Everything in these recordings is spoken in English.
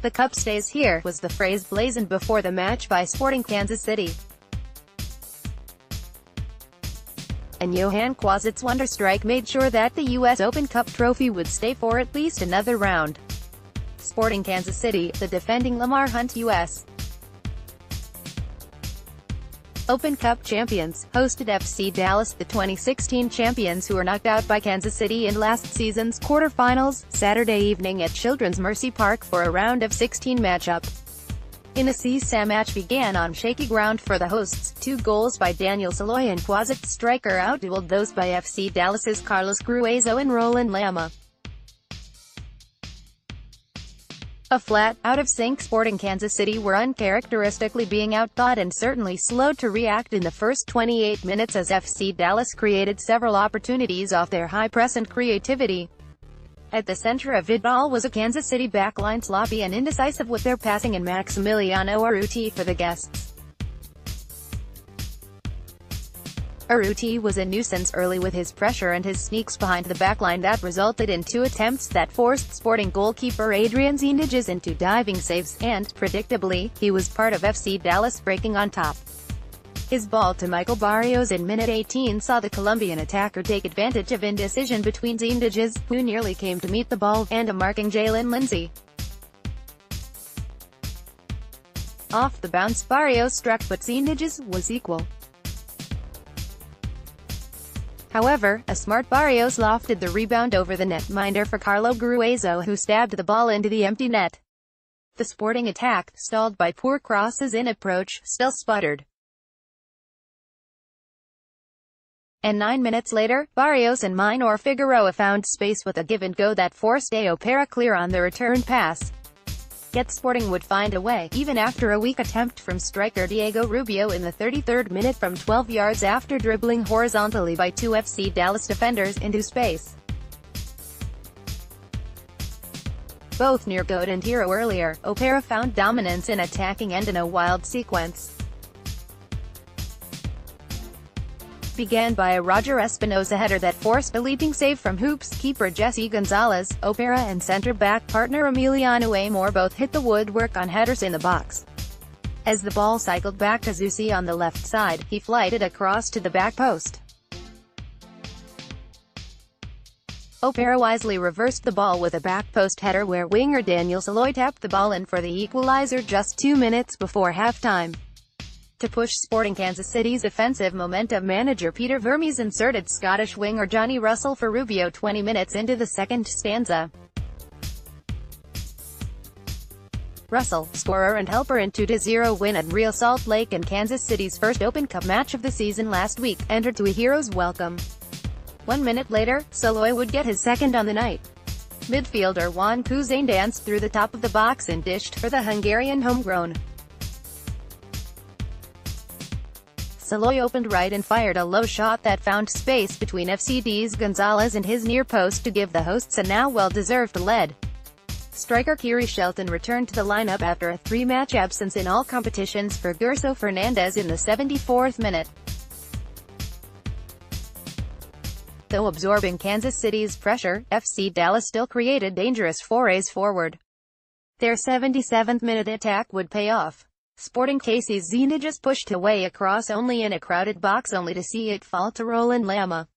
"The cup stays here," was the phrase blazoned before the match by Sporting Kansas City. And Yohan Croizet's wonder strike made sure that the U.S. Open Cup trophy would stay for at least another round. Sporting Kansas City, the defending Lamar Hunt U.S. Open Cup champions, hosted FC Dallas, the 2016 champions who were knocked out by Kansas City in last season's quarterfinals, Saturday evening at Children's Mercy Park for a round of 16 matchup. In a seesaw match began on shaky ground for the hosts, 2 goals by Daniel Salloi and Croizet striker outdueled those by FC Dallas's Yohan Croizet and Roland Lama. A flat, out-of-sync Sporting Kansas City were uncharacteristically being outthought and certainly slowed to react in the first 28 minutes as FC Dallas created several opportunities off their high press and creativity. At the center of it all was a Kansas City backline sloppy and indecisive with their passing and Maximiliano Urruti for the guests. Urruti was a nuisance early with his pressure and his sneaks behind the backline that resulted in 2 attempts that forced Sporting goalkeeper Adrian Zindages into diving saves, and, predictably, he was part of FC Dallas breaking on top. His ball to Michael Barrios in minute 18 saw the Colombian attacker take advantage of indecision between Zindages, who nearly came to meet the ball, and a marking Jalen Lindsey. Off the bounce Barrios struck but Zindages was equal. However, a smart Barrios lofted the rebound over the netminder for Yohan Croizet, who stabbed the ball into the empty net. The Sporting attack, stalled by poor crosses in approach, still sputtered. And 9 minutes later, Barrios and Minor Figueroa found space with a give-and-go that forced Opera clear on the return pass. Yet Sporting would find a way, even after a weak attempt from striker Diego Rubio in the 33rd minute from 12 yards after dribbling horizontally by 2 FC Dallas defenders into space. Both near goal and hero earlier, Opera found dominance in attacking end in a wild sequence. Began by a Roger Espinosa header that forced a leaping save from hoops keeper Jesse Gonzalez. Opera and center-back partner Emiliano Amor both hit the woodwork on headers in the box. As the ball cycled back to Zusi on the left side, he flighted across to the back post. Opera wisely reversed the ball with a back post header where winger Daniel Salloi tapped the ball in for the equalizer just 2 minutes before halftime. To push Sporting Kansas City's offensive momentum, manager Peter Vermes inserted Scottish winger Johnny Russell for Rubio 20 minutes into the second stanza. Russell, scorer and helper in 2-0 win at Real Salt Lake and Kansas City's first Open Cup match of the season last week, entered to a hero's welcome. 1 minute later, Salloi would get his second on the night. Midfielder Yohan Croizet danced through the top of the box and dished for the Hungarian homegrown. Salloi opened right and fired a low shot that found space between FCD's Gonzalez and his near post to give the hosts a now well-deserved lead. Striker Kiri Shelton returned to the lineup after a 3-match absence in all competitions for Gerso Fernandez in the 74th minute. Though absorbing Kansas City's pressure, FC Dallas still created dangerous forays forward. Their 77th minute attack would pay off. Sporting KC's Zindages pushed away across only in a crowded box only to see it fall to Roland Lama.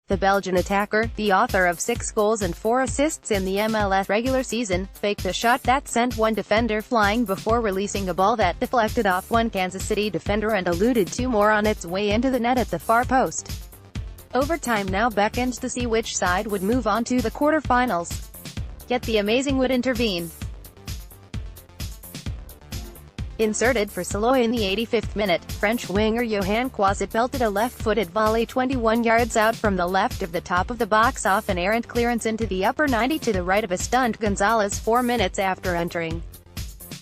The Belgian attacker, the author of 6 goals and 4 assists in the MLS regular season, faked a shot that sent one defender flying before releasing a ball that deflected off one Kansas City defender and eluded 2 more on its way into the net at the far post. Overtime now beckoned to see which side would move on to the quarterfinals. Yet the amazing would intervene. Inserted for Salloi in the 85th minute, French winger Yohan Croizet belted a left-footed volley 21 yards out from the left of the top of the box off an errant clearance into the upper 90 to the right of a stunned Gonzalez 4 minutes after entering.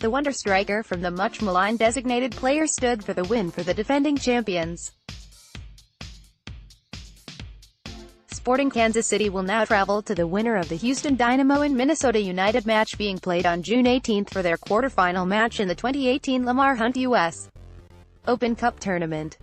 The wonder striker from the much-maligned designated player stood for the win for the defending champions. Sporting Kansas City will now travel to the winner of the Houston Dynamo and Minnesota United match being played on June 18 for their quarterfinal match in the 2018 Lamar Hunt U.S. Open Cup tournament.